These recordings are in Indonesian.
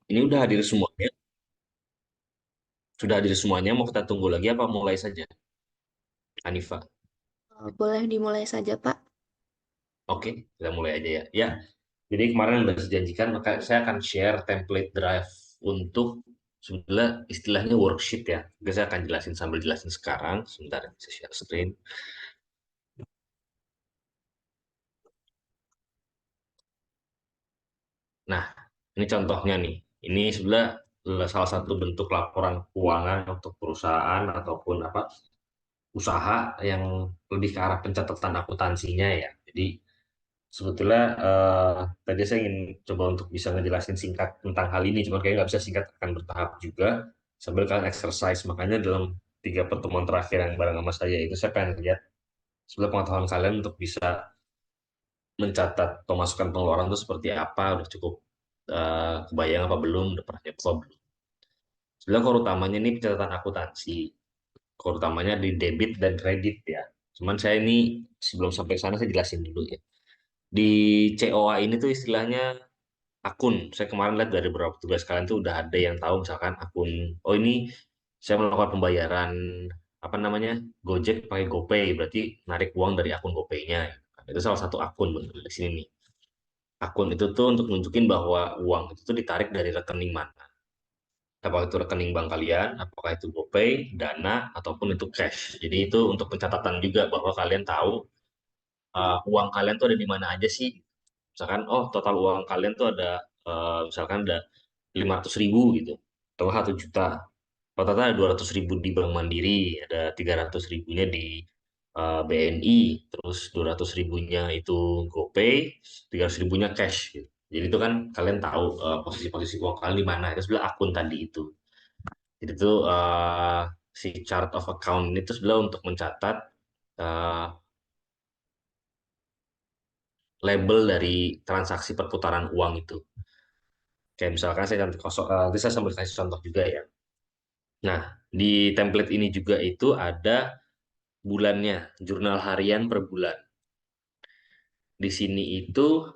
Ini udah hadir semuanya. Sudah hadir semuanya. Mau kita tunggu lagi apa mulai saja, Hanifa? Boleh dimulai saja, Pak. Oke, kita mulai aja ya. Ya, jadi kemarin udah dijanjikan, maka saya akan share template drive untuk sebenarnya istilahnya worksheet ya. Oke, saya akan jelasin sambil jelasin sekarang. Sebentar, saya share screen. Nah, ini contohnya nih. Ini sebenarnya salah satu bentuk laporan keuangan untuk perusahaan ataupun apa usaha yang lebih ke arah pencatatan akuntansinya ya. Jadi sebetulnya tadi saya ingin coba untuk bisa ngejelasin singkat tentang hal ini, cuman kayaknya nggak bisa singkat, akan bertahap juga sambil kalian exercise. Makanya dalam 3 pertemuan terakhir yang bareng sama saya itu saya pengen lihat sebenarnya pengetahuan kalian untuk bisa mencatat pemasukan pengeluaran itu seperti apa, udah cukup kebayang apa belum, udah pernah nyoba apa belum. Sebenarnya core utamanya ini pencatatan akuntansi, core utamanya di debit dan kredit ya. Cuman saya ini sebelum sampai ke sana saya jelasin dulu ya. Di COA ini tuh istilahnya akun. Saya kemarin lihat dari beberapa tugas kalian tuh udah ada yang tahu misalkan akun, oh ini saya melakukan pembayaran apa namanya Gojek pakai GoPay, berarti narik uang dari akun GoPay-nya. Itu salah satu akun bener di sini nih. Akun itu tuh untuk nunjukin bahwa uang itu tuh ditarik dari rekening mana. Apakah itu rekening bank kalian, apakah itu GoPay, Dana, ataupun itu cash. Jadi itu untuk pencatatan juga bahwa kalian tahu uang kalian tuh ada di mana aja sih. Misalkan, oh total uang kalian tuh ada, misalkan ada 500.000 gitu, atau 1 juta. Totalnya ada 200.000 di Bank Mandiri, ada 300.000-nya di BNI, terus 200.000-nya itu GoPay, 300.000-nya cash gitu. Jadi itu kan kalian tahu posisi-posisi uang kalian di mana. Itu sebelah akun tadi itu. Jadi itu si chart of account ini tuh sebenarnya untuk mencatat eh, label dari transaksi perputaran uang itu. Kayak misalkan saya nanti saya sambil kasih contoh juga ya. Nah, di template ini juga itu ada bulannya, jurnal harian per bulan. Di sini itu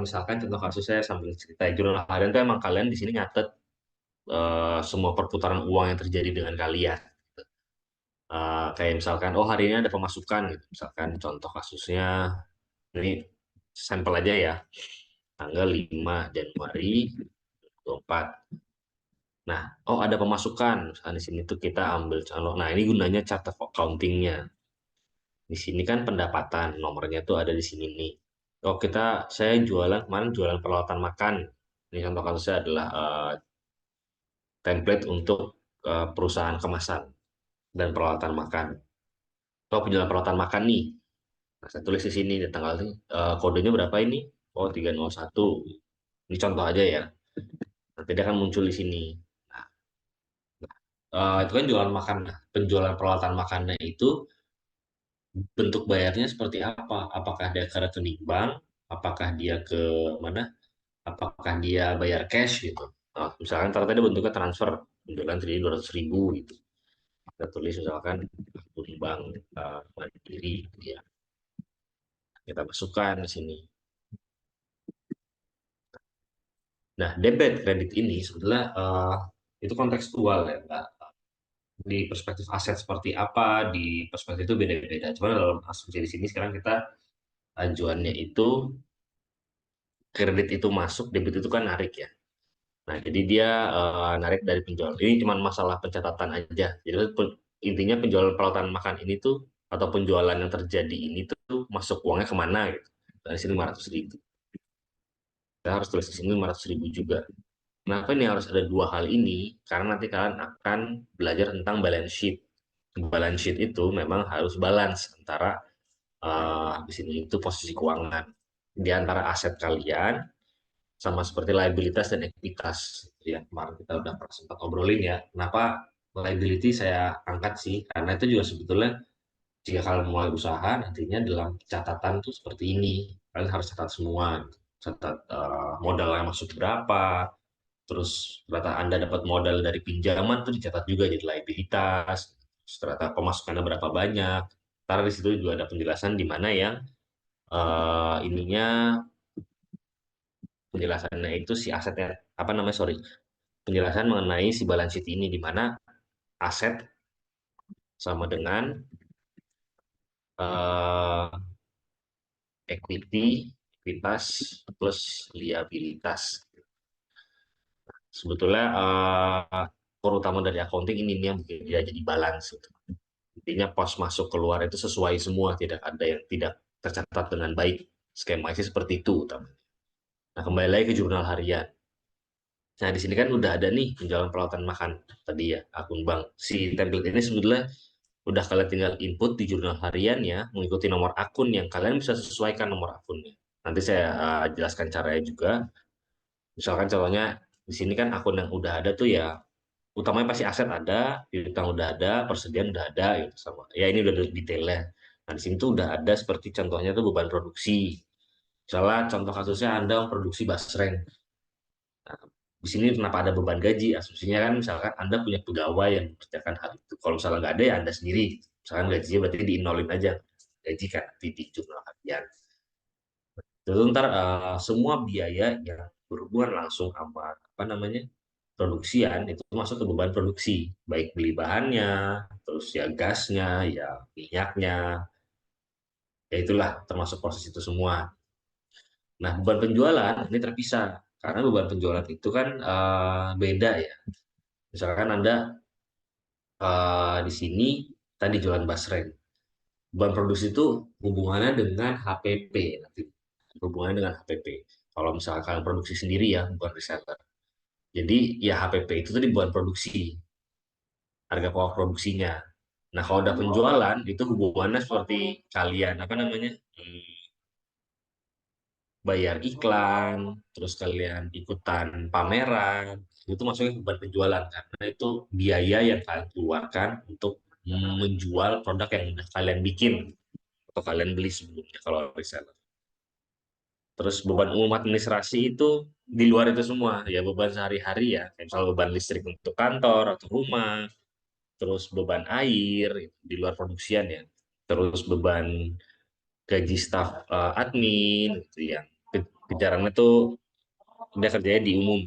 misalkan contoh kasus saya sambil cerita, jurnal harian itu emang kalian di sini nyatet semua perputaran uang yang terjadi dengan kalian. Kayak misalkan, oh hari ini ada pemasukan gitu. Misalkan contoh kasusnya, ini sampel aja ya, tanggal 5 Januari 24. Nah, oh ada pemasukan. Misalkan di sini tuh kita ambil contoh. Nah, ini gunanya chart of accounting-nya. Di sini kan pendapatan, nomornya tuh ada di sini nih. Oh saya jualan kemarin jualan peralatan makan. Ini contoh kasusnya adalah template untuk perusahaan kemasan dan peralatan makan. Oh penjualan peralatan makan nih. Nah, saya tulis di sini di tanggal ini, kodenya berapa ini? Oh 301. Ini contoh aja ya. Nanti dia akan muncul di sini. Nah, itu kan jualan makan. Nah, penjualan peralatan makannya itu bentuk bayarnya seperti apa? Apakah dia ke rekening bank? Apakah dia ke mana? Apakah dia bayar cash gitu? Nah, misalkan ternyata dia bentuknya transfer, penjualan jadi 200.000 gitu. Kita tulis misalkan akun bank Mandiri gitu ya. Kita masukkan di sini. Nah, debit kredit ini sebetulnya itu kontekstual ya, Mbak. Di perspektif aset seperti apa, di perspektif itu beda-beda. Cuma dalam asumsi di sini sekarang kita ajuannya itu kredit itu masuk, debit itu kan narik ya. Nah, jadi dia narik dari penjual. Ini cuma masalah pencatatan aja. Jadi intinya penjualan peralatan makan ini tuh atau penjualan yang terjadi ini tuh masuk uangnya kemana gitu. Dari sini 500.000. Kita harus tulis di sini 500.000 juga. Kenapa ini harus ada dua hal ini? Karena nanti kalian akan belajar tentang balance sheet. Balance sheet itu memang harus balance antara di sini itu posisi keuangan di antara aset kalian sama seperti liabilitas dan ekuitas yang kemarin kita udah pernah sempat obrolin ya. Kenapa liability saya angkat sih? Karena itu juga sebetulnya jika kalian mulai usaha nantinya dalam catatan tuh seperti ini. Kalian harus catat semua. Catat modal yang masuk berapa, terus ternyata Anda dapat modal dari pinjaman tuh dicatat juga jadi liabilitas. Terus ternyata pemasukannya berapa banyak. Ntar di situ juga ada penjelasan di mana yang ininya penjelasannya itu si asetnya apa namanya, sorry, penjelasan mengenai si balance sheet ini di mana aset sama dengan eh, equity, ekuitas plus liabilitas. Sebetulnya core utama dari accounting ini nih yang bikin dia jadi balance gitu. Intinya pos masuk keluar itu sesuai semua, tidak ada yang tidak tercatat dengan baik. Skema sih seperti itu utamanya. Nah, kembali lagi ke jurnal harian. Nah, di sini kan udah ada nih penjualan peralatan makan tadi ya, akun bank. Si template ini sebetulnya udah kalian tinggal input di jurnal harian ya, mengikuti nomor akun yang kalian bisa sesuaikan nomor akunnya. Nanti saya jelaskan caranya juga. Misalkan contohnya di sini kan akun yang udah ada tuh ya, utamanya pasti aset ada, piutang udah ada, persediaan udah ada gitu sama. Ya ini udah detailnya. Nah, di sini tuh udah ada seperti contohnya tuh beban produksi. Misalnya contoh kasusnya Anda memproduksi basreng. Nah, di sini kenapa ada beban gaji? Asumsinya kan misalkan Anda punya pegawai yang mengerjakan hal itu. Kalau misalnya nggak ada ya Anda sendiri. Misalkan gajinya berarti diinolin aja. Gaji kan nanti di jumlah harian. Terus ntar semua biaya yang berhubungan langsung sama apa namanya produksian itu masuk ke beban produksi. Baik beli bahannya, terus ya gasnya, ya minyaknya, ya itulah termasuk proses itu semua. Nah, beban penjualan ini terpisah. Karena beban penjualan itu kan beda ya. Misalkan Anda di sini tadi jualan basreng. Beban produksi itu hubungannya dengan HPP nanti. Hubungannya dengan HPP. Kalau misalkan kalian produksi sendiri ya, bukan reseller. Jadi ya HPP itu tadi beban produksi, harga pokok produksinya. Nah, kalau udah penjualan itu hubungannya seperti kalian apa namanya? Bayar iklan, terus kalian ikutan pameran, itu masuknya beban penjualan karena itu biaya yang kalian keluarkan untuk menjual produk yang udah kalian bikin atau kalian beli sebelumnya kalau reseller. Terus beban umum administrasi itu di luar itu semua, ya beban sehari-hari ya, kayak misalnya beban listrik untuk kantor atau rumah, terus beban air di luar produksian ya, terus beban gaji staf admin gitu ya. Kejarannya tuh dia kerjanya di umum.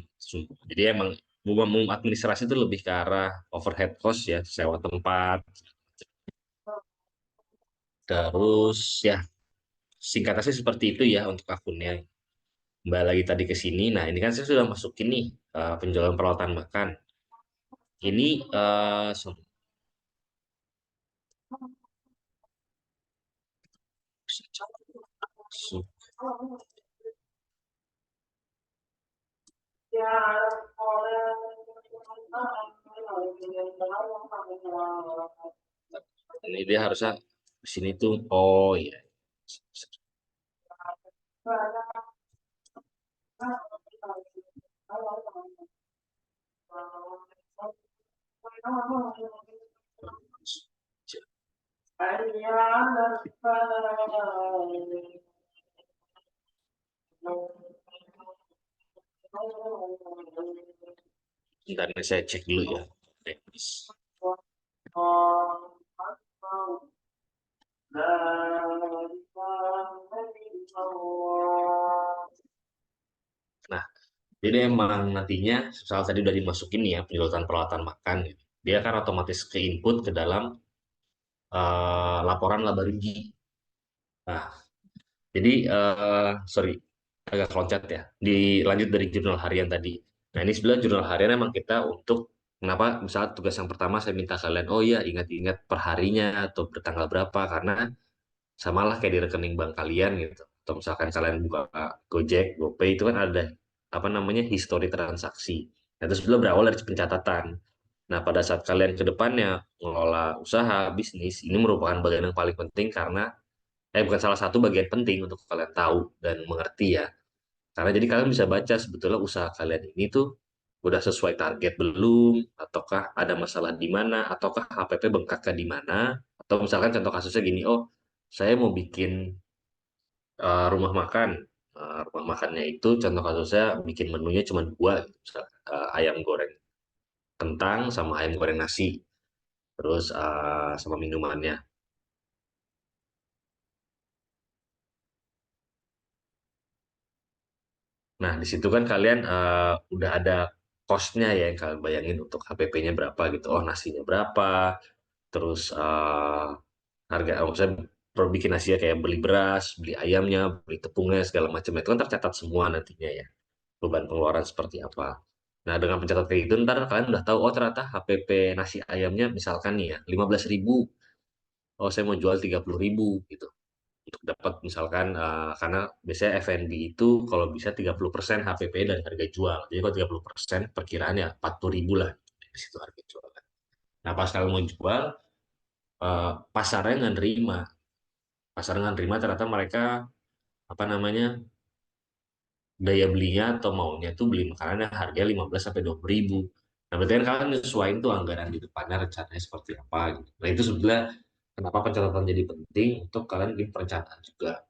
Jadi emang beban umum administrasi itu lebih ke arah overhead cost ya, sewa tempat, terus ya singkatnya sih seperti itu ya untuk akunnya. Kembali lagi tadi ke sini. Nah, ini kan saya sudah masukin nih penjualan peralatan makan. Ini sorry. So- ini dia harusnya di sini tuh. Oh iya. Bentar, ini saya cek dulu ya. Teknis. Nah, jadi emang nantinya soal tadi udah dimasukin nih ya penjualan peralatan makan. Gitu. Dia kan otomatis ke input ke dalam laporan laba rugi. Nah, jadi sorry agak loncat ya. Dilanjut dari jurnal harian tadi. Nah, ini sebenarnya jurnal harian emang kita untuk kenapa misalnya tugas yang pertama saya minta kalian oh iya ingat-ingat perharinya atau bertanggal berapa karena samalah kayak di rekening bank kalian gitu. Atau misalkan kalian buka Gojek, GoPay itu kan ada apa namanya histori transaksi. Nah, itu sebenarnya berawal dari pencatatan. Nah, pada saat kalian ke depannya mengelola usaha, bisnis, ini merupakan bagian yang paling penting karena bukan salah satu bagian penting untuk kalian tahu dan mengerti ya. Karena jadi kalian bisa baca sebetulnya usaha kalian ini tuh udah sesuai target belum, ataukah ada masalah di mana, ataukah HPP bengkaknya di mana, atau misalkan contoh kasusnya gini, oh saya mau bikin rumah makan. Rumah makannya itu contoh kasusnya bikin menunya cuma dua, gitu. Misalkan, ayam goreng kentang sama ayam goreng nasi, terus sama minumannya. Nah, di situ kan kalian udah ada cost-nya ya yang kalian bayangin untuk HPP-nya berapa gitu. Oh, nasinya berapa, terus harga, misalnya bikin nasinya kayak beli beras, beli ayamnya, beli tepungnya, segala macam. Itu kan tercatat semua nantinya ya, beban pengeluaran seperti apa. Nah, dengan pencatatan kayak gitu, ntar kalian udah tahu, oh ternyata HPP nasi ayamnya misalkan nih ya, 15.000. Oh, saya mau jual 30.000 gitu. Untuk dapat misalkan, karena biasanya F&B itu kalau bisa 30% HPP dari harga jual. Jadi kalau 30% perkiraan ya 40.000 lah di situ harga jual. Nah, pas kalian mau jual, pasarnya nggak nerima. Pasarnya nggak nerima, ternyata mereka apa namanya, daya belinya atau maunya tuh beli makanan yang harganya 15 sampai 20 ribu. Nah, berarti kan kalian nyesuaiin tuh anggaran di depannya rencananya seperti apa gitu. Nah, itu sebenarnya kenapa pencatatan jadi penting untuk kalian bikin perencanaan juga.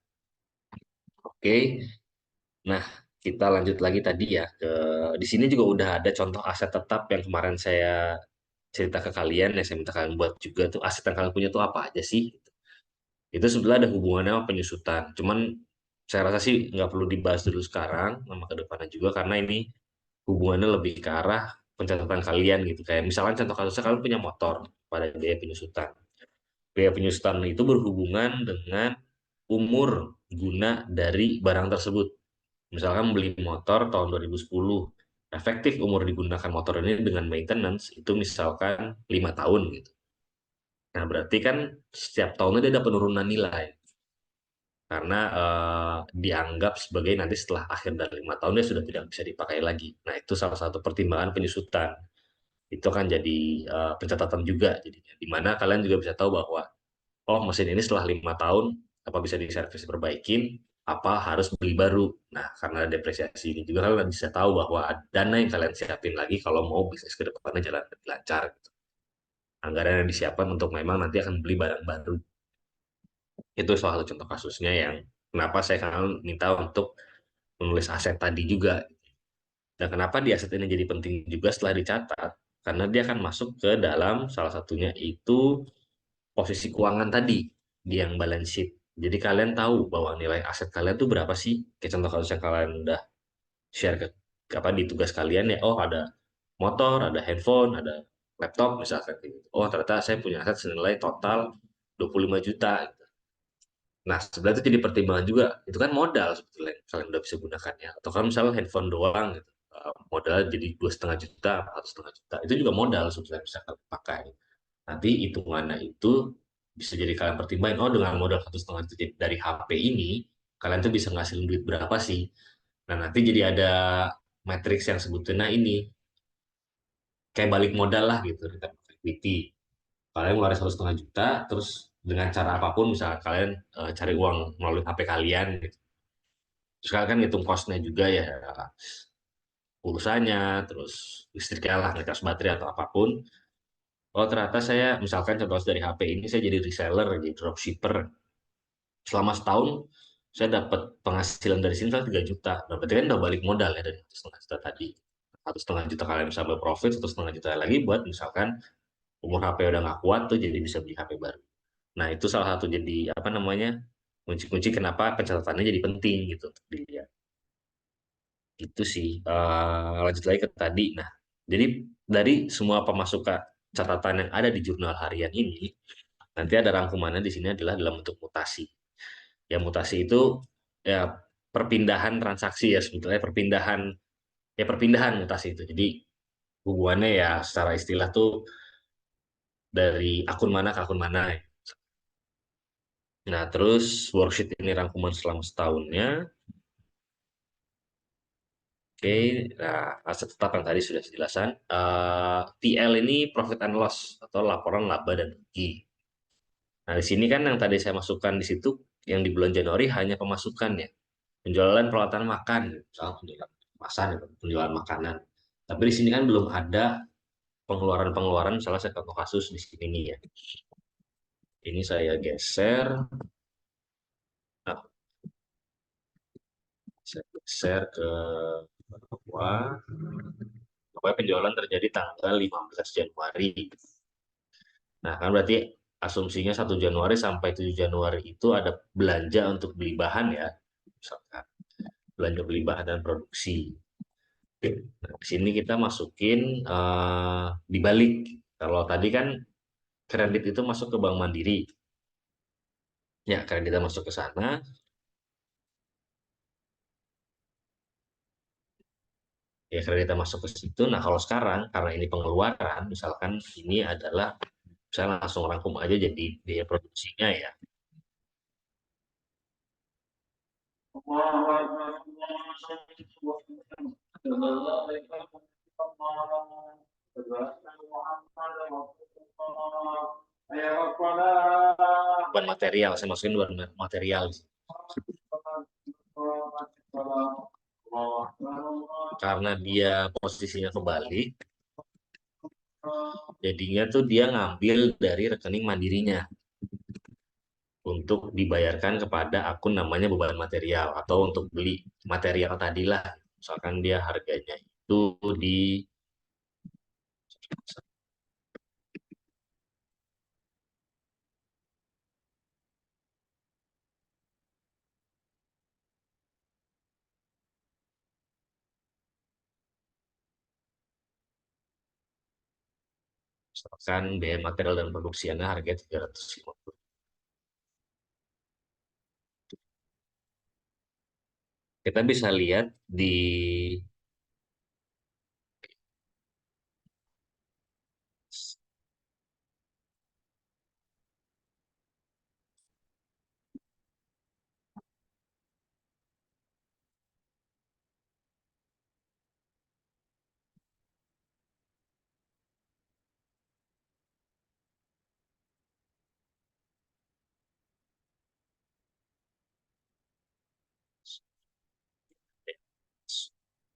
Oke. Nah, kita lanjut lagi tadi ya ke di sini juga udah ada contoh aset tetap yang kemarin saya cerita ke kalian ya, saya minta kalian buat juga tuh aset yang kalian punya tuh apa aja sih? Itu sebenarnya ada hubungannya sama penyusutan. Cuman saya rasa sih nggak perlu dibahas dulu sekarang, sama ke depannya juga karena ini hubungannya lebih ke arah pencatatan kalian gitu. Kayak misalkan contoh kasusnya kalian punya motor pada biaya penyusutan. Biaya penyusutan itu berhubungan dengan umur guna dari barang tersebut. Misalkan beli motor tahun 2010, efektif umur digunakan motor ini dengan maintenance itu misalkan 5 tahun gitu. Nah, berarti kan setiap tahunnya dia ada penurunan nilai karena dianggap sebagai nanti setelah akhir dari 5 tahun dia sudah tidak bisa dipakai lagi. Nah, itu salah satu pertimbangan penyusutan. Itu kan jadi pencatatan juga jadinya. Di mana kalian juga bisa tahu bahwa oh mesin ini setelah 5 tahun apa bisa diservis perbaikin, apa harus beli baru. Nah, karena depresiasi ini juga kalian bisa tahu bahwa ada dana yang kalian siapin lagi kalau mau bisnis ke depannya jalan lebih lancar gitu. Anggaran yang disiapkan untuk memang nanti akan beli barang baru. Itu salah satu contoh kasusnya yang kenapa saya akan minta untuk menulis aset tadi juga. Dan kenapa di aset ini jadi penting juga setelah dicatat, karena dia akan masuk ke dalam salah satunya itu posisi keuangan tadi di yang balance sheet. Jadi kalian tahu bahwa nilai aset kalian tuh berapa sih? Kayak contoh kalau misalnya kalian udah share ke apa di tugas kalian ya, oh ada motor, ada handphone, ada laptop misalkan gitu. Oh ternyata saya punya aset senilai total 25 juta. Nah sebenarnya itu jadi pertimbangan juga. Itu kan modal sebetulnya kalian udah bisa gunakannya. Atau kalau misalnya handphone doang gitu, modalnya jadi 2,5 juta, 1,5 juta. Itu juga modal sebetulnya bisa kalian pakai. Nanti hitungannya itu bisa jadi kalian pertimbangin, oh dengan modal 1,5 juta dari HP ini, kalian tuh bisa ngasilin duit berapa sih? Nah nanti jadi ada matriks yang sebetulnya ini, kayak balik modal lah gitu, return on equity. Kalian ngeluarin 1,5 juta, terus dengan cara apapun, misalnya kalian cari uang melalui HP kalian, gitu. Terus kalian kan ngitung cost-nya juga ya, pulsanya, terus listriknya lah, ngecas baterai atau apapun. Oh ternyata saya, misalkan contoh dari HP ini, saya jadi reseller, jadi dropshipper. Selama setahun saya dapat penghasilan dari sini misalnya 3 juta. Nah, berarti kan udah balik modal ya dari 1,5 juta tadi. 1,5 juta kalian bisa profit, 1,5 juta lagi buat misalkan umur HP udah nggak kuat tuh jadi bisa beli HP baru. Nah itu salah satu jadi apa namanya kunci-kunci kenapa pencatatannya jadi penting gitu untuk dilihat. Itu sih. Lanjut lagi ke tadi. Nah jadi dari semua pemasukan catatan yang ada di jurnal harian ini nanti ada rangkumannya di sini adalah dalam bentuk mutasi. Ya mutasi itu ya perpindahan transaksi ya sebetulnya perpindahan mutasi itu. Jadi hubungannya ya secara istilah tuh dari akun mana ke akun mana. Nah, terus worksheet ini rangkuman selama setahunnya. Oke, nah aset tetap yang tadi sudah dijelasan. TL ini profit and loss atau laporan laba dan rugi. Nah, di sini kan yang tadi saya masukkan di situ yang di bulan Januari hanya pemasukan ya. Penjualan peralatan makan, misalnya penjualan kemasan, penjualan makanan. Tapi di sini kan belum ada pengeluaran-pengeluaran, misalnya saya contoh kasus di sini nih ya. Ini saya geser, nah, saya geser ke bawah. Pokoknya penjualan terjadi tanggal 15 Januari. Nah, kan berarti asumsinya 1 Januari sampai 7 Januari itu ada belanja untuk beli bahan ya, misalkan. belanja beli bahan dan produksi. Nah, di sini kita masukin dibalik. Kalau tadi kan kredit itu masuk ke Bank Mandiri. Ya, kredit kita masuk ke sana. Ya, kredit kita masuk ke situ. Nah, kalau sekarang karena ini pengeluaran, misalkan ini adalah saya langsung rangkum aja jadi biaya produksinya ya. Bukan material, saya masukin bukan material. Karena dia posisinya kebalik, jadinya tuh dia ngambil dari rekening mandirinya untuk dibayarkan kepada akun namanya beban material atau untuk beli material tadi lah. Misalkan dia harganya itu di misalkan biaya material dan produksinya harga 350. Kita bisa lihat di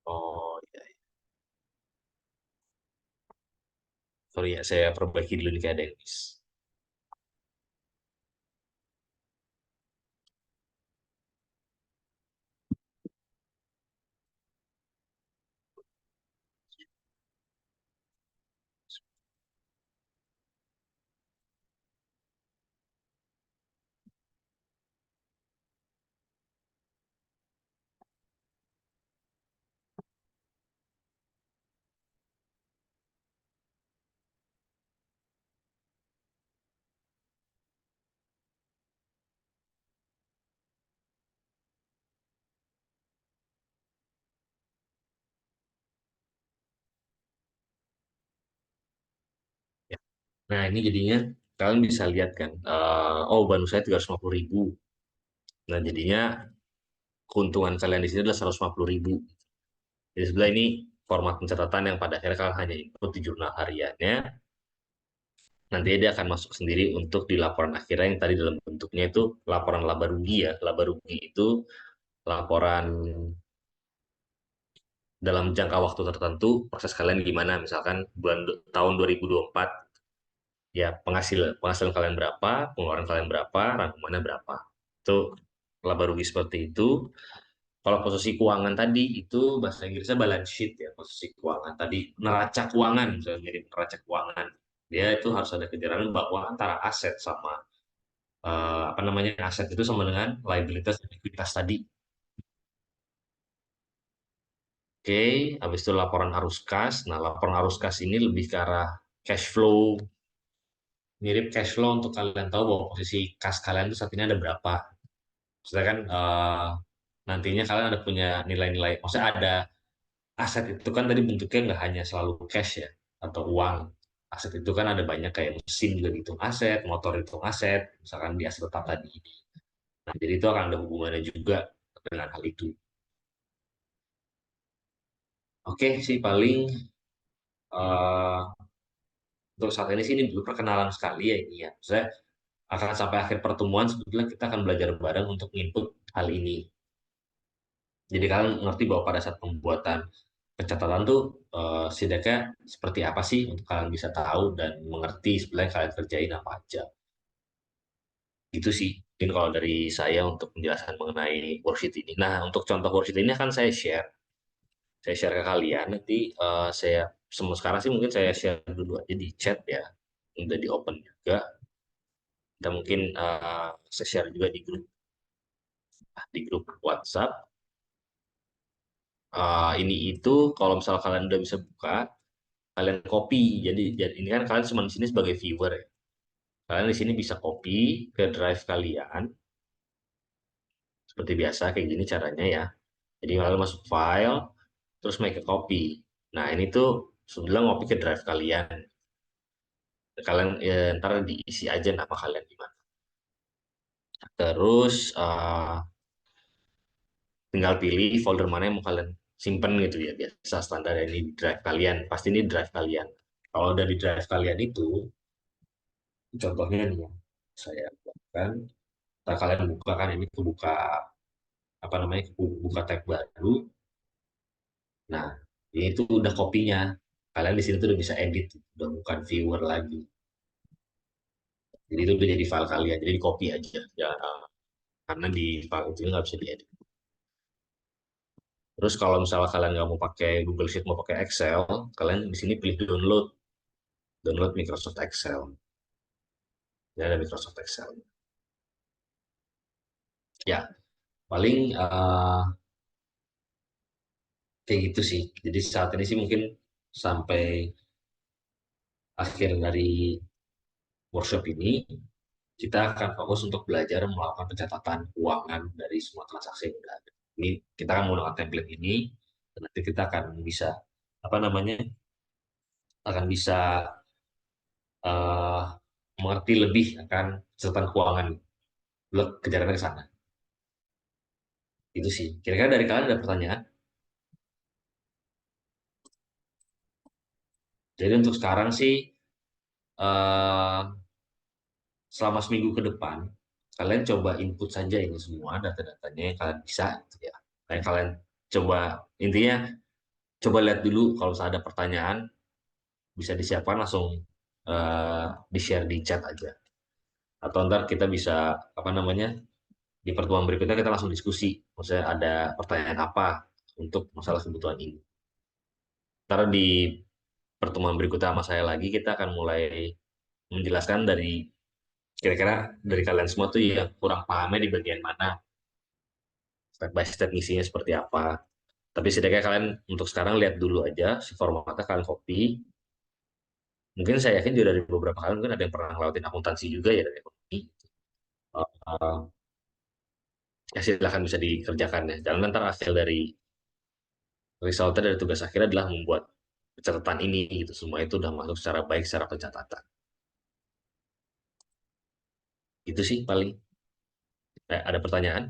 oh ya, sorry ya, saya perbaiki dulu nih keadaan ini. Ya. Nah, ini jadinya kalian bisa lihat kan, oh ban saya 350.000. Nah, jadinya keuntungan kalian di sini adalah 150.000. Jadi sebelah ini format pencatatan yang pada akhirnya kalian hanya input di jurnal hariannya. Nanti dia akan masuk sendiri untuk di laporan akhirnya yang tadi dalam bentuknya itu laporan laba rugi ya. Laba rugi itu laporan dalam jangka waktu tertentu proses kalian gimana. Misalkan tahun 2024 ya penghasilan kalian berapa, pengeluaran kalian berapa, rangkumannya berapa. Itu laba rugi seperti itu. Kalau posisi keuangan tadi itu bahasa Inggrisnya balance sheet ya, posisi keuangan tadi neraca keuangan, misalnya mirip neraca keuangan. Dia itu harus ada kejerangan bahwa antara aset sama apa namanya aset itu sama dengan liabilitas dan ekuitas tadi. Oke, habis itu laporan arus kas. Nah, laporan arus kas ini lebih ke arah cash flow, mirip cash flow untuk kalian tahu bahwa posisi kas kalian itu saat ini ada berapa. Maksudnya kan nantinya kalian ada punya nilai-nilai, maksudnya ada aset itu kan tadi bentuknya nggak hanya selalu cash ya atau uang. Aset itu kan ada banyak kayak mesin juga dihitung aset, motor hitung aset, misalkan di aset tetap tadi ini. Nah, jadi itu akan ada hubungannya juga dengan hal itu. Oke sih paling eh, untuk saat ini sih ini dulu perkenalan sekali ya ini ya. Saya akan sampai akhir pertemuan sebetulnya kita akan belajar bareng untuk input hal ini. Jadi kalian ngerti bahwa pada saat pembuatan pencatatan tuh setidaknya seperti apa sih untuk kalian bisa tahu dan mengerti sebenarnya kalian kerjain apa aja. Itu sih mungkin kalau dari saya untuk penjelasan mengenai worksheet ini. Nah, untuk contoh worksheet ini akan saya share ke kalian nanti saya semua sekarang sih mungkin saya share dulu aja di chat ya, udah di open juga. Kita mungkin saya share juga di grup WhatsApp. Ini itu kalau misal kalian udah bisa buka, kalian copy. Jadi ini kan kalian cuma di sini sebagai viewer ya. Kalian di sini bisa copy ke drive kalian seperti biasa kayak gini caranya ya. Jadi kalian masuk file, terus make a copy. Nah ini tuh sebelah ngopi ke drive kalian. Kalian ya, ntar diisi aja nama kalian di mana. Terus tinggal pilih folder mana yang mau kalian simpen gitu ya. Biasa standar ini di drive kalian. Pasti ini drive kalian. Kalau dari drive kalian itu, contohnya nih ya, saya buatkan. Ntar kalian buka kan ini kebuka apa namanya kebuka tab baru. Nah ini tuh udah kopinya. Kalian di sini tuh udah bisa edit, udah bukan viewer lagi. Jadi itu udah jadi file kalian. Jadi di copy aja. Ya, karena di file itu nggak bisa diedit. Terus kalau misalnya kalian nggak mau pakai Google Sheet, mau pakai Excel, kalian di sini pilih download, download Microsoft Excel. Ya ada Microsoft Excel. Ya paling kayak gitu sih. Jadi saat ini sih mungkin sampai akhir dari workshop ini kita akan fokus untuk belajar melakukan pencatatan keuangan dari semua transaksi yang udah ada. Ini kita akan menggunakan template ini, dan nanti kita akan bisa apa namanya akan bisa eh, mengerti lebih akan catatan keuangan. Kejarannya ke sana. Itu sih. Kira-kira dari kalian ada pertanyaan? Jadi untuk sekarang sih eh, selama seminggu ke depan kalian coba input saja ini semua data-datanya yang kalian bisa gitu ya. Kayak kalian coba intinya coba lihat dulu kalau misalnya ada pertanyaan bisa disiapkan langsung di-share di chat aja. Atau ntar kita bisa apa namanya di pertemuan berikutnya kita langsung diskusi. Maksudnya ada pertanyaan apa untuk masalah kebutuhan ini. Ntar di pertemuan berikutnya sama saya lagi kita akan mulai menjelaskan dari kira-kira dari kalian semua tuh yang kurang pahamnya di bagian mana, step by step misinya seperti apa. Tapi setidaknya kalian untuk sekarang lihat dulu aja, si formatnya kalian copy. Mungkin saya yakin juga dari beberapa kali mungkin ada yang pernah ngelakuin akuntansi juga ya dari ekonomi. Uh, ya silahkan bisa dikerjakan ya. Jangan ntar hasil dari resultnya dari tugas akhir adalah membuat catatan ini gitu. Semua itu udah masuk secara baik secara pencatatan. Itu sih paling. Ada pertanyaan?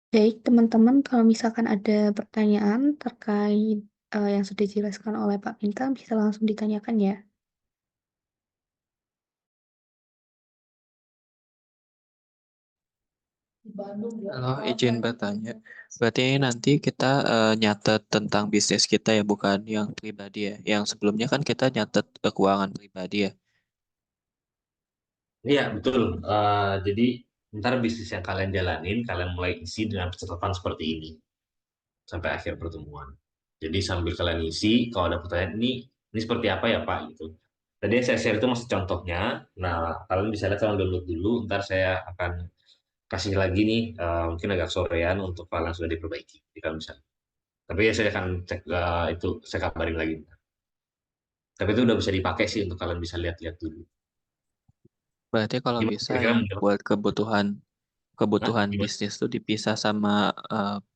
Baik, teman-teman, kalau misalkan ada pertanyaan terkait yang sudah dijelaskan oleh Pak Bintang, bisa langsung ditanyakan ya. Halo, izin bertanya. Berarti nanti kita nyatet tentang bisnis kita ya, bukan yang pribadi ya. Yang sebelumnya kan kita nyatet keuangan pribadi ya. Iya, betul. Jadi ntar bisnis yang kalian jalanin, kalian mulai isi dengan catatan seperti ini sampai akhir pertemuan. Jadi sambil kalian isi, kalau ada pertanyaan ini seperti apa ya Pak gitu. Tadi yang saya share itu masih contohnya. Nah, kalian bisa lihat, kalian download dulu. Ntar saya akan kasih lagi nih, mungkin agak sorean untuk kalian sudah diperbaiki. Jadi kalian bisa. Tapi ya saya akan cek, itu saya kabarin lagi. Tapi itu udah bisa dipakai sih untuk kalian bisa lihat-lihat dulu. Berarti kalau Gimana bisa kira-kira yang menurut? buat kebutuhan Hah? kebutuhan Gimana? bisnis tuh dipisah sama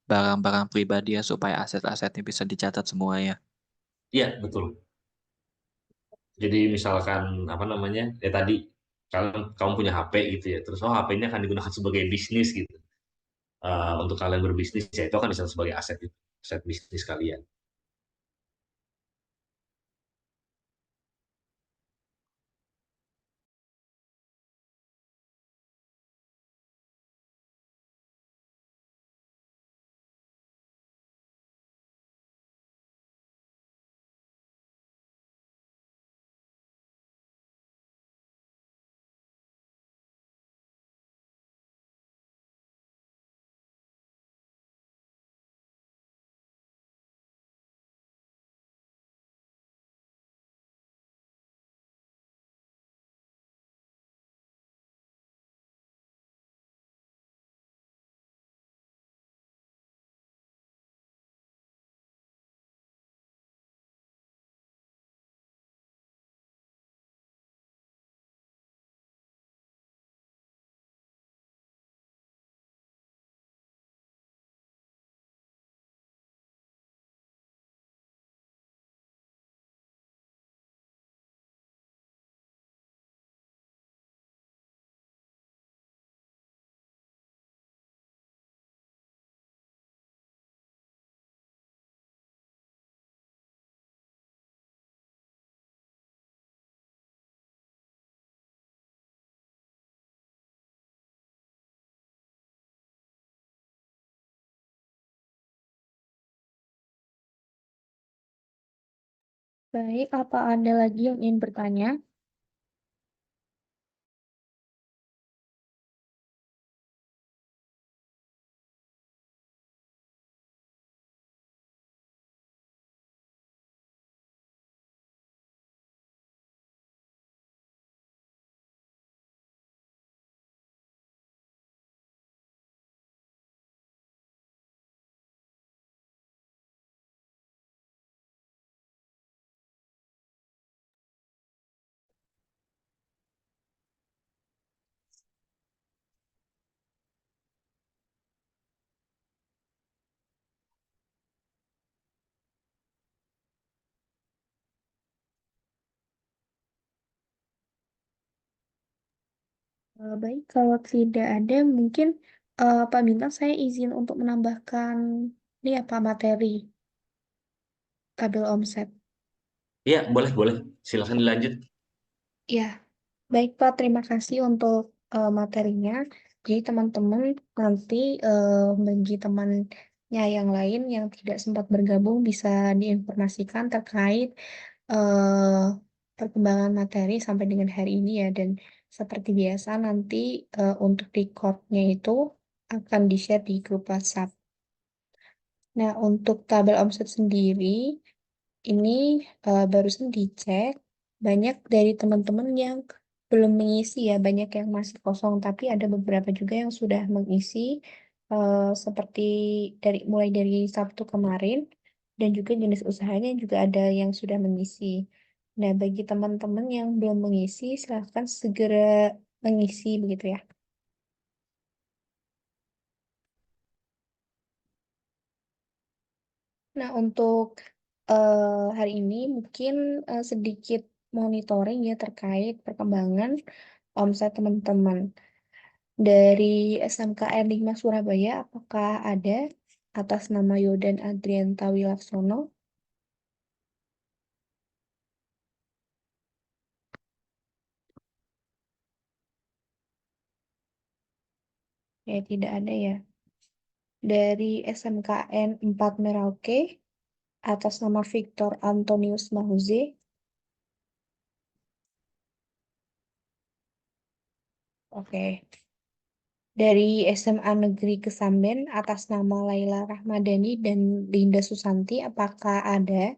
barang-barang pribadi ya supaya aset-asetnya bisa dicatat semuanya. Iya, betul. Jadi misalkan apa namanya? Ya tadi kamu punya HP gitu ya. Terus HP ini akan digunakan sebagai bisnis gitu. Untuk kalian berbisnis ya itu akan disebut sebagai aset gitu. Aset bisnis kalian. Baik, apa ada lagi yang ingin bertanya? Baik, kalau tidak ada, mungkin Pak Bintang saya izin untuk menambahkan ini apa materi tabel omset. Iya, boleh, boleh. Silahkan dilanjut. Ya, baik Pak, terima kasih untuk materinya. Jadi teman-teman nanti bagi temannya yang lain yang tidak sempat bergabung bisa diinformasikan terkait eh, perkembangan materi sampai dengan hari ini ya. Dan seperti biasa nanti untuk recordnya itu akan di-share di grup WhatsApp. Nah, untuk tabel omset sendiri, ini barusan dicek, banyak dari teman-teman yang belum mengisi ya, banyak yang masih kosong, tapi ada beberapa juga yang sudah mengisi, seperti mulai dari Sabtu kemarin, dan juga jenis usahanya juga ada yang sudah mengisi. Nah, bagi teman-teman yang belum mengisi, silahkan segera mengisi begitu ya. Nah, untuk hari ini mungkin sedikit monitoring ya terkait perkembangan omset teman-teman. Dari SMKN 5 Surabaya, apakah ada atas nama Yodan Adrianta Wilaksono? Ya, tidak ada ya. Dari SMKN 4 Merauke, atas nama Victor Antonius Mahuze. Oke. Dari SMA Negeri Kesamben, atas nama Laila Rahmadani dan Linda Susanti, apakah ada?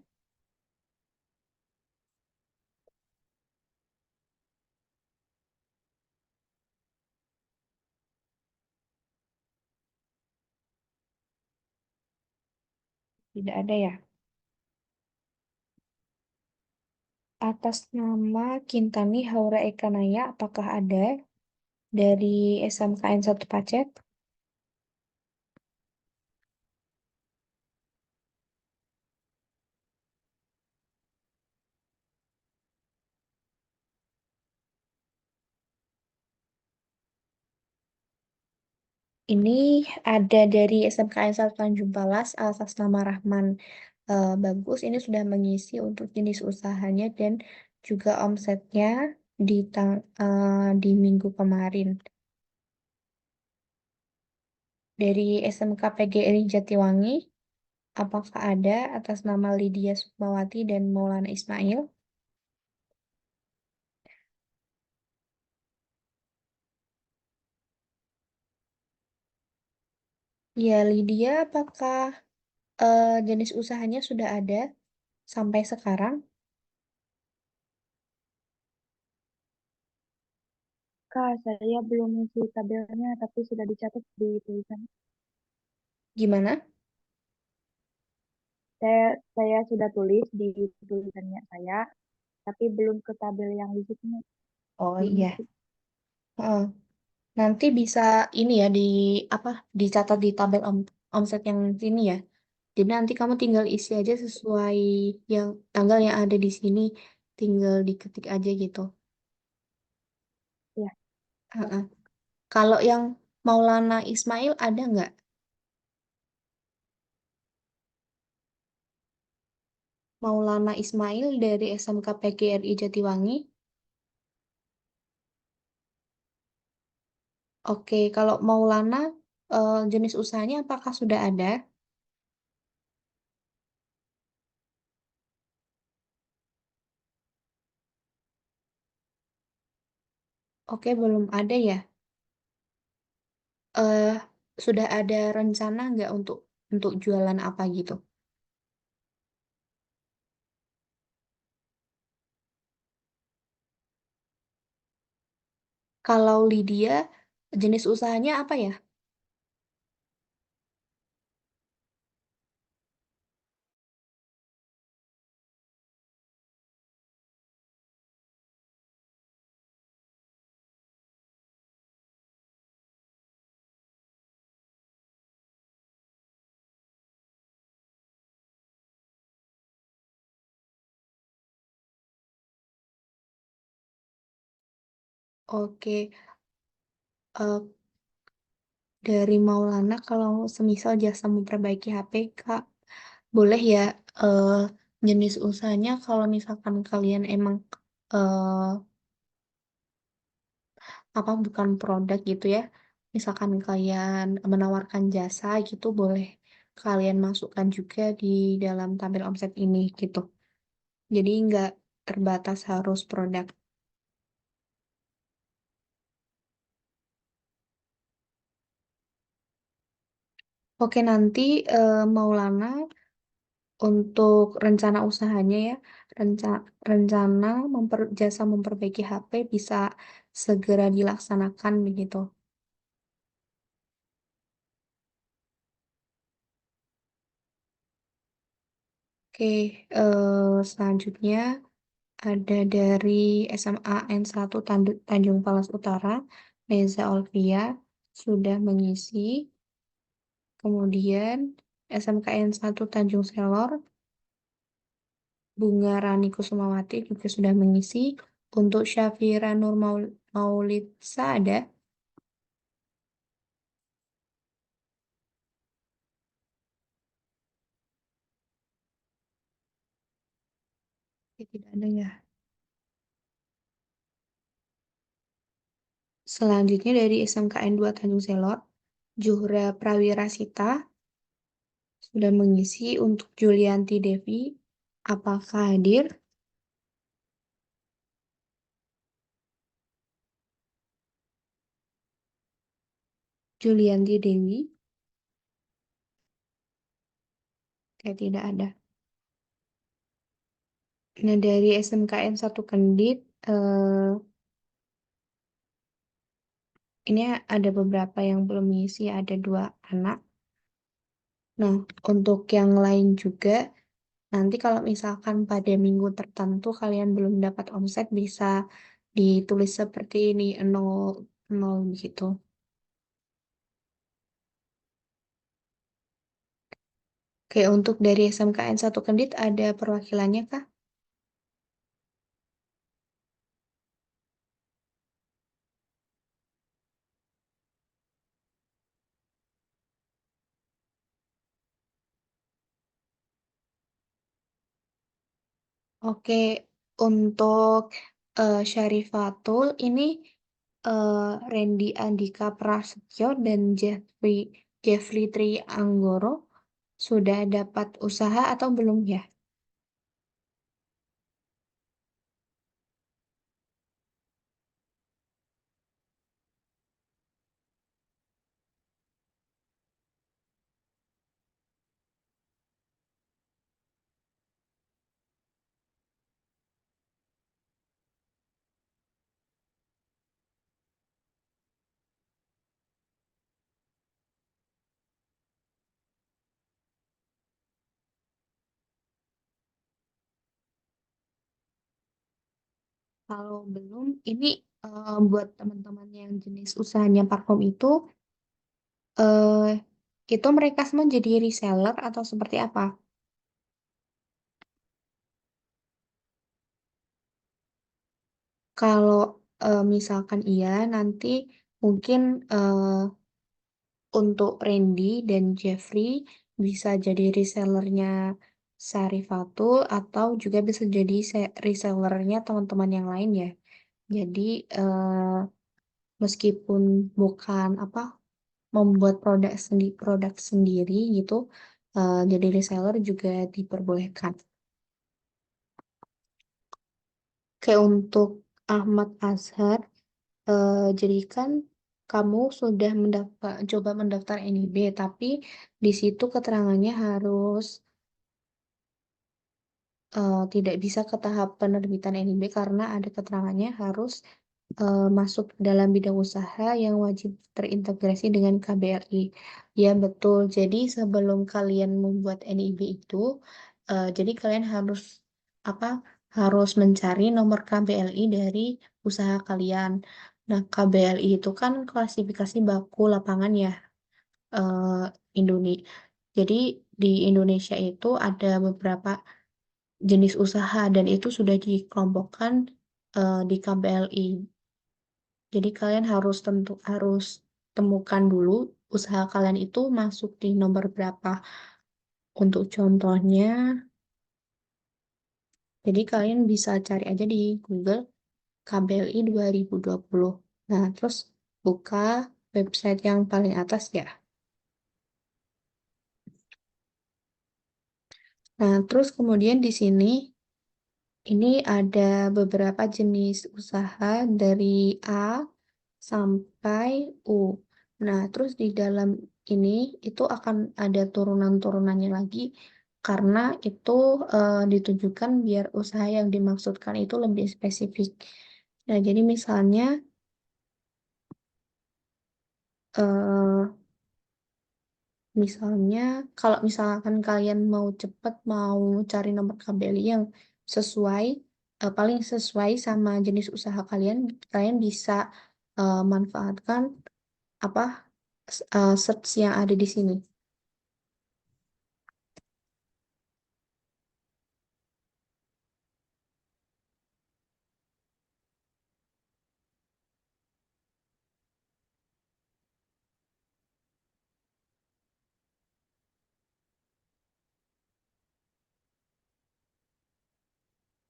Tidak ada ya. Atas nama Kintani Haura Ekanaya, apakah ada? Dari SMKN 1 Pacet? Ini ada dari SMKN 1 Tanjung Palas atas nama Rahman Bagus. Ini sudah mengisi untuk jenis usahanya dan juga omsetnya di minggu kemarin. Dari SMK PGRI Jatiwangi, apakah ada atas nama Lydia Sukmawati dan Maulana Ismail? Ya, Lydia, apakah jenis usahanya sudah ada sampai sekarang? Kak, saya belum mengisi tabelnya, tapi sudah dicatat di tulisan. Gimana? Saya sudah tulis di tulisannya saya, tapi belum ke tabel yang listriknya. Oh Belum iya. ngisi. Heeh. Nanti bisa ini ya apa dicatat di tabel omset yang sini ya. Jadi nanti kamu tinggal isi aja sesuai yang tanggal yang ada di sini, tinggal diketik aja gitu. Ya, Heeh. Kalau yang Maulana Ismail ada nggak? Maulana Ismail dari SMK PGRI Jatiwangi. Oke, kalau Maulana jenis usahanya apakah sudah ada? Oke, belum ada ya. eh Sudah ada rencana nggak untuk jualan apa gitu? Kalau Lydia, jenis usahanya apa ya? Oke, eh, dari Maulana kalau semisal jasa memperbaiki HP, Kak, boleh ya eh, jenis usahanya kalau misalkan kalian emang eh, apa bukan produk gitu ya. Misalkan kalian menawarkan jasa gitu, boleh kalian masukkan juga di dalam tabel omset ini gitu. Jadi nggak terbatas harus produk. Oke, nanti Maulana untuk rencana usahanya ya, rencana jasa memperbaiki HP bisa segera dilaksanakan begitu. Oke, selanjutnya ada dari SMA N1 Tanjung Palas Utara, Reza Olvia sudah mengisi. Kemudian SMKN 1 Tanjung Selor, Bunga Rani Kusumawati juga sudah mengisi. Untuk Syafira Nur Maulidsa ada. Oke, tidak ada ya. Selanjutnya dari SMKN 2 Tanjung Selor, Juhra Prawirasita sudah mengisi. Untuk Julianti Devi. Apakah hadir? Julianti Dewi. Oke, tidak ada. Nah, dari SMKN 1 Kendit, ini ada beberapa yang belum mengisi, ada 2 anak. Nah, untuk yang lain juga, nanti kalau misalkan pada minggu tertentu kalian belum dapat omset, bisa ditulis seperti ini, 0, 0 gitu. Oke, untuk dari SMKN 1 Kendit ada perwakilannya kah? Oke, untuk Syarifatul ini eh, Randy Andika Prasetyo dan Jeffrey Tri Anggoro sudah dapat usaha atau belum ya? Kalau belum, ini buat teman-teman yang jenis usahanya parfum eh, itu mereka semua jadi reseller atau seperti apa? Kalau misalkan iya, nanti mungkin eh, untuk Randy dan Jeffrey bisa jadi resellernya Sarifatul atau juga bisa jadi resellernya teman-teman yang lain ya. Jadi meskipun bukan apa membuat produk sendiri gitu, jadi reseller juga diperbolehkan. Kayak untuk Ahmad Azhar, jadi kan kamu sudah coba mendaftar NIB, tapi di situ keterangannya harus tidak bisa ke tahap penerbitan NIB karena ada keterangannya harus masuk dalam bidang usaha yang wajib terintegrasi dengan KBRI. Ya, betul. Jadi sebelum kalian membuat NIB itu, jadi kalian harus apa? Harus mencari nomor KBLI dari usaha kalian. Nah, KBLI itu kan klasifikasi baku lapangan ya, Indonesia. Jadi di Indonesia itu ada beberapa jenis usaha dan itu sudah dikelompokkan di KBLI. Jadi kalian harus temukan dulu usaha kalian itu masuk di nomor berapa. Untuk contohnya, jadi kalian bisa cari aja di Google KBLI 2020. Nah, terus buka website yang paling atas ya. Nah, terus kemudian di sini ini ada beberapa jenis usaha dari A sampai U. Nah, terus di dalam ini itu akan ada turunan-turunannya lagi karena itu ditujukan biar usaha yang dimaksudkan itu lebih spesifik. Nah, jadi misalnya eh, misalnya kalau misalkan kalian mau cepet mau cari nomor KBLI yang sesuai paling sesuai sama jenis usaha kalian, kalian bisa manfaatkan apa search yang ada di sini.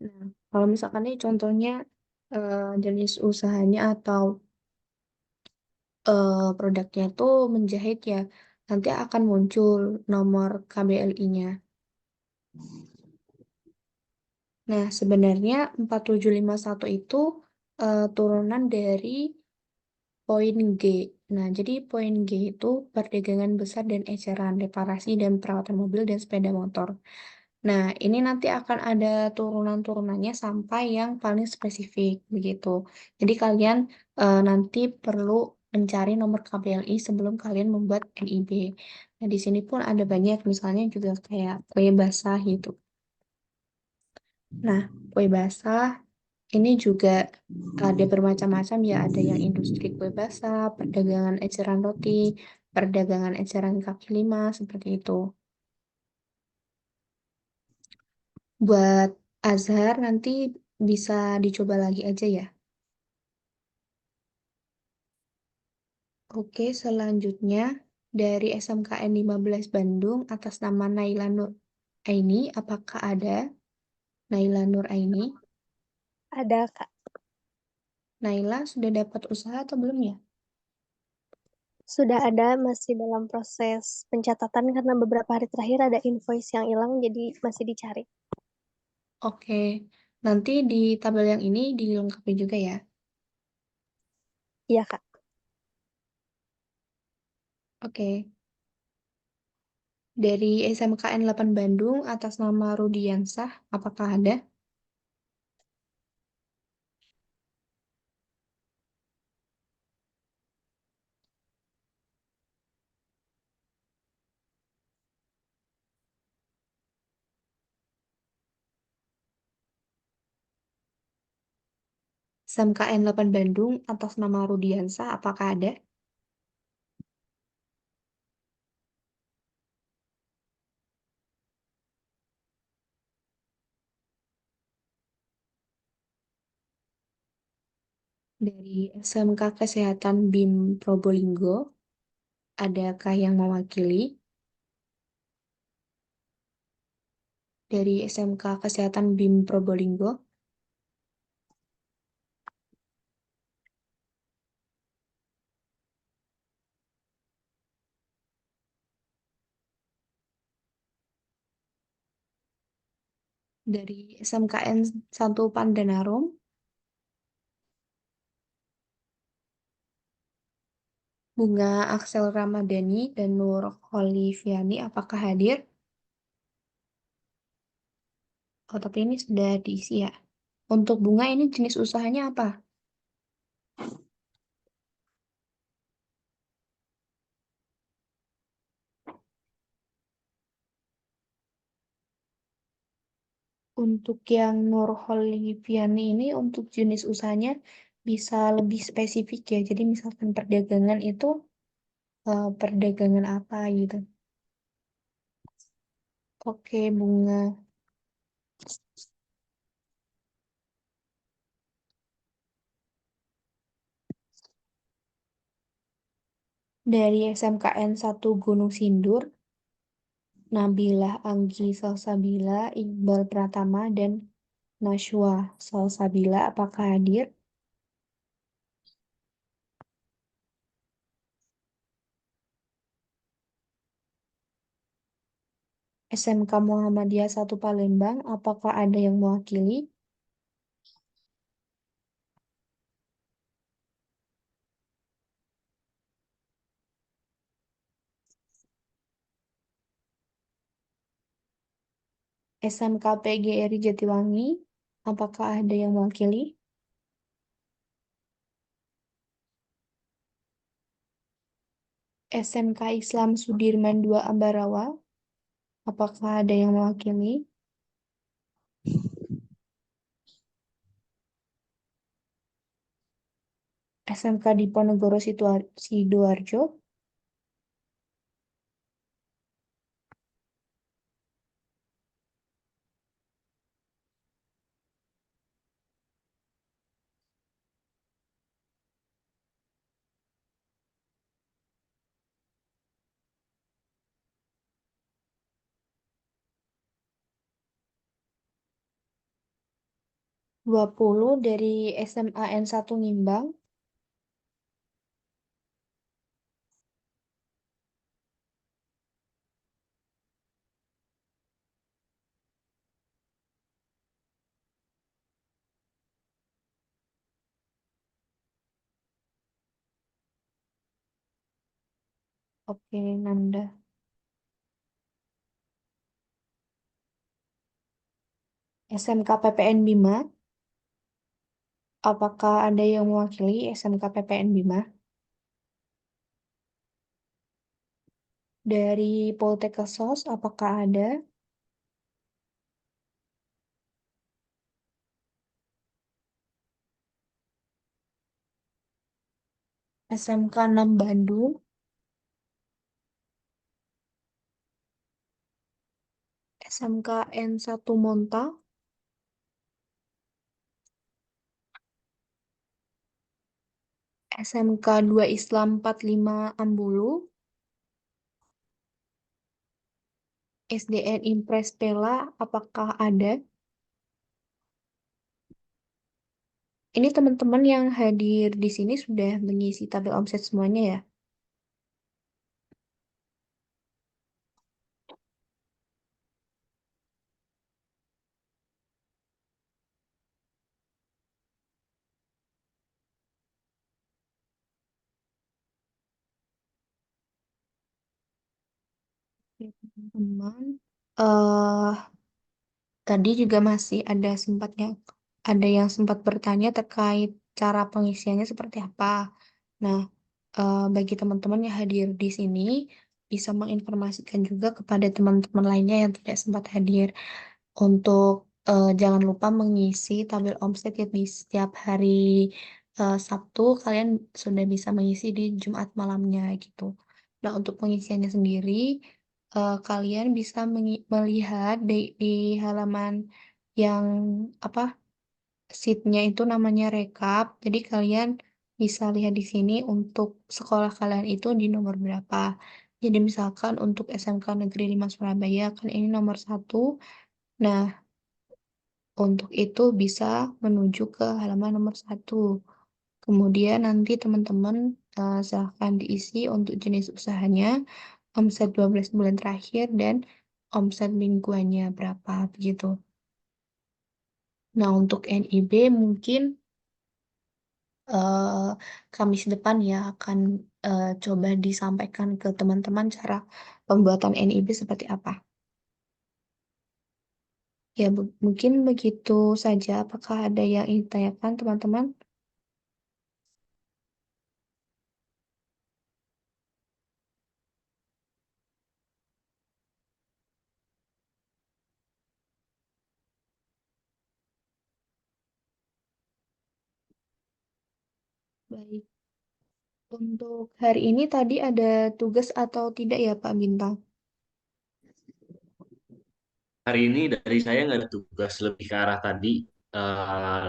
Nah, kalau misalkan ini contohnya jenis usahanya atau produknya itu menjahit ya, nanti akan muncul nomor KBLI-nya. Nah, sebenarnya 4751 itu turunan dari poin G. Nah, jadi poin G itu perdagangan besar dan eceran, reparasi dan perawatan mobil dan sepeda motor. Nah, ini nanti akan ada turunan-turunannya sampai yang paling spesifik begitu. Jadi kalian nanti perlu mencari nomor KPLI sebelum kalian membuat NIB. Nah, di sini pun ada banyak, misalnya juga kayak kue basah gitu. Nah, kue basah ini juga ada bermacam-macam ya, ada yang industri kue basah, perdagangan eceran roti, perdagangan eceran kaki lima, seperti itu. Buat Azhar nanti bisa dicoba lagi aja ya. Oke, selanjutnya dari SMKN 15 Bandung atas nama Naila Nur Aini, apakah ada Naila Nur Aini? Ada, Kak. Naila sudah dapat usaha atau belum ya? Sudah ada, masih dalam proses pencatatan karena beberapa hari terakhir ada invoice yang hilang, jadi masih dicari. Oke, nanti di tabel yang ini dilengkapi juga ya. Iya, Kak. Oke, dari SMKN 8 Bandung atas nama Rudiansah, apakah ada? SMKN 8 Bandung atas nama Rudiansah, apakah ada? Dari SMK Kesehatan BIM Probolinggo, adakah yang mewakili? Dari SMK Kesehatan BIM Probolinggo, dari SMKN 1 Pandanarum, Bunga Aksel Ramadhani dan Nur Holiviani, apakah hadir? Oh, tapi ini sudah diisi ya. Untuk bunga ini jenis usahanya apa? Untuk yang Nur Holiviani ini untuk jenis usahanya bisa lebih spesifik ya. Jadi misalkan perdagangan itu perdagangan apa gitu. Oke, bunga. Dari SMKN 1 Gunung Sindur, Nabilah Anggi Salsabila, Iqbal Pratama, dan Nashwa Salsabila, apakah hadir? SMK Muhammadiyah 1 Palembang, apakah ada yang mewakili? SMK PGRI Jatiwangi, apakah ada yang mewakili? SMK Islam Sudirman 2 Ambarawa, apakah ada yang mewakili? SMK Diponegoro Sidoarjo, 20 dari SMA N1 Ngimbang. Oke, Nanda. SMK PPN Bima. Apakah ada yang mewakili SMK PPN Bima? Dari Poltekkes, apakah ada? SMK 6 Bandung. SMK N1 Monta. SMK 2 Islam 45 Ambulu. SDN Impres Pela, apakah ada? Ini teman-teman yang hadir di sini sudah mengisi tabel omset semuanya ya? Oke, teman-teman. eh Tadi juga masih ada yang sempat bertanya terkait cara pengisiannya seperti apa. Nah, bagi teman-teman yang hadir di sini bisa menginformasikan juga kepada teman-teman lainnya yang tidak sempat hadir untuk jangan lupa mengisi tabel omset ya di setiap hari Sabtu kalian sudah bisa mengisi di Jumat malamnya gitu. Nah, untuk pengisiannya sendiri kalian bisa melihat di halaman yang apa sheetnya itu namanya rekap. Jadi kalian bisa lihat di sini untuk sekolah kalian itu di nomor berapa. Jadi misalkan untuk SMK Negeri 5 Surabaya kan ini nomor 1. Nah, untuk itu bisa menuju ke halaman nomor 1. Kemudian nanti teman-teman silahkan diisi untuk jenis usahanya, omset 12 bulan terakhir, dan omset mingguannya berapa begitu. Nah, untuk NIB mungkin eh, Kamis depan ya akan coba disampaikan ke teman-teman cara pembuatan NIB seperti apa. Ya, mungkin begitu saja. Apakah ada yang ingin ditanyakan, teman-teman? Baik. Untuk hari ini tadi ada tugas atau tidak ya, Pak Bintang? Hari ini dari saya nggak ada tugas lebih ke arah tadi.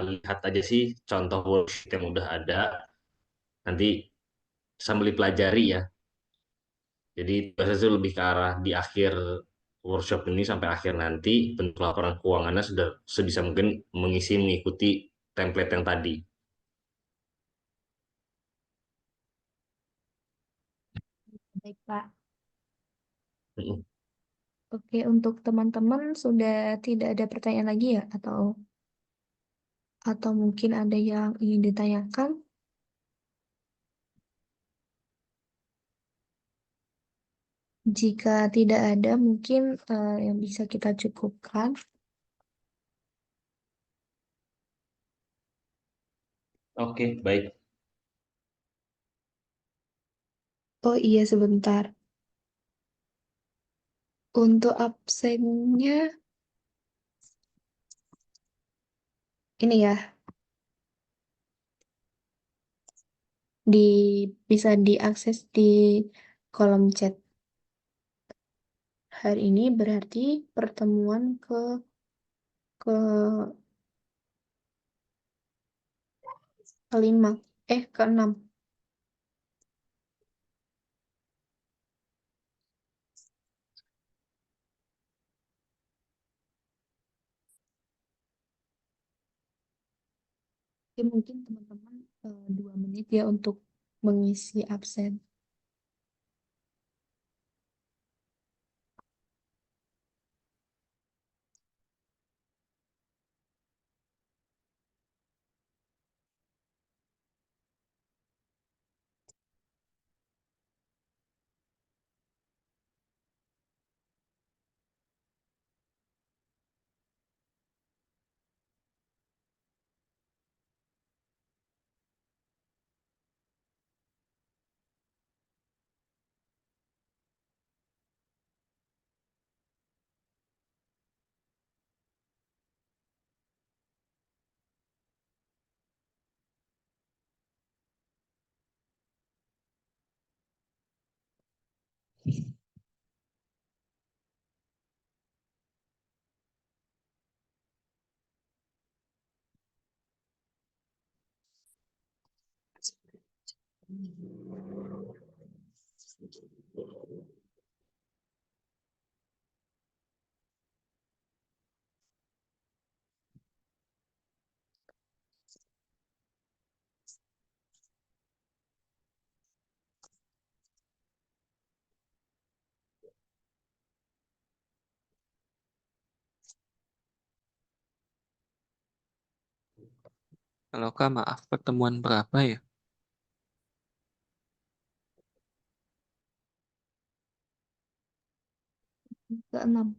Lihat aja sih contoh worksheet yang udah ada. Nanti sambil dipelajari ya. Jadi tugasnya itu lebih ke arah di akhir workshop ini sampai akhir nanti bentuk laporan keuangannya sudah sebisa mungkin mengikuti template yang tadi. Baik, Pak. Mm-mm. Oke, untuk teman-teman sudah tidak ada pertanyaan lagi ya? Atau mungkin ada yang ingin ditanyakan? Jika tidak ada, mungkin yang bisa kita cukupkan. Oke, baik. Oh iya, sebentar. Untuk absennya, ini ya, di bisa diakses di kolom chat. Hari ini berarti pertemuan ke kelima, keenam. Oke, mungkin teman-teman 2 menit ya untuk mengisi absen. Kalau Kak, maaf, pertemuan berapa ya? Ke-6.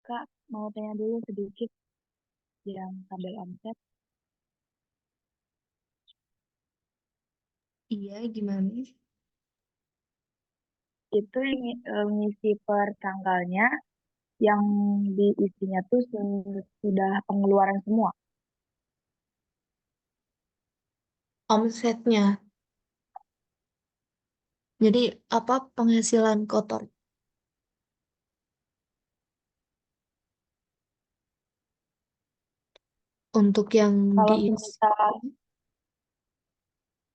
Kak, mau tanya dulu sedikit yang tabel omset. Iya, gimana? Itu ngisi per tanggalnya yang diisinya tuh sudah pengeluaran semua. Omsetnya. Jadi apa penghasilan kotor untuk yang Kalau diisi semisal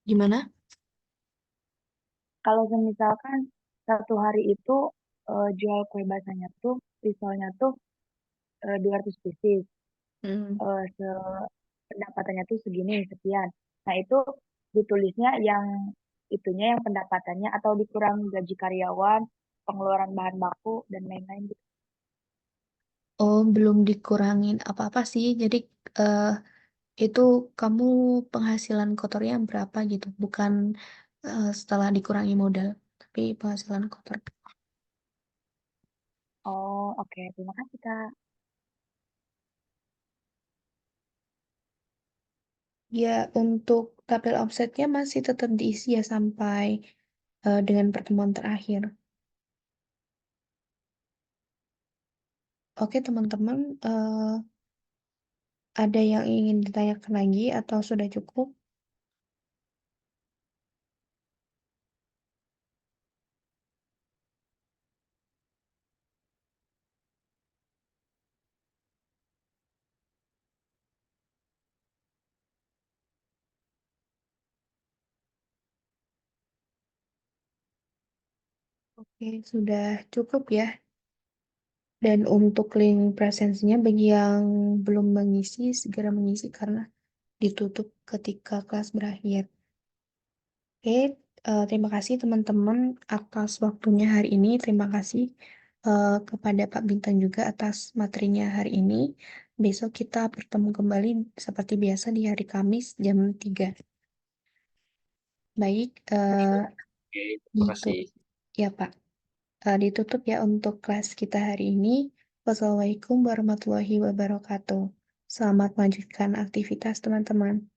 gimana? kalau semisalkan satu hari itu jual kue basahnya tuh risolnya tuh 200 pieces, Hmm. pendapatannya tuh segini sekian. Nah itu ditulisnya yang itunya yang pendapatannya atau dikurangi gaji karyawan, pengeluaran bahan baku dan lain-lain gitu. Oh, belum dikurangin apa-apa sih. Jadi eh, itu kamu penghasilan kotornya berapa gitu, bukan setelah dikurangi modal, tapi penghasilan kotor. Oh, oke. Terima kasih, Kak. Ya, untuk tabel offsetnya masih tetap diisi ya sampai dengan pertemuan terakhir. Oke, teman-teman, ada yang ingin ditanyakan lagi atau sudah cukup? Oke, sudah cukup ya. Dan untuk link presensinya bagi yang belum mengisi, segera mengisi karena ditutup ketika kelas berakhir. Oke, terima kasih teman-teman atas waktunya hari ini. Terima kasih kepada Pak Bintang juga atas materinya hari ini. Besok kita bertemu kembali seperti biasa di hari Kamis jam 3. Baik, Oke, terima kasih. ditutup ya Pak. Ditutup ya untuk kelas kita hari ini. Wassalamualaikum warahmatullahi wabarakatuh. Selamat melanjutkan aktivitas teman-teman.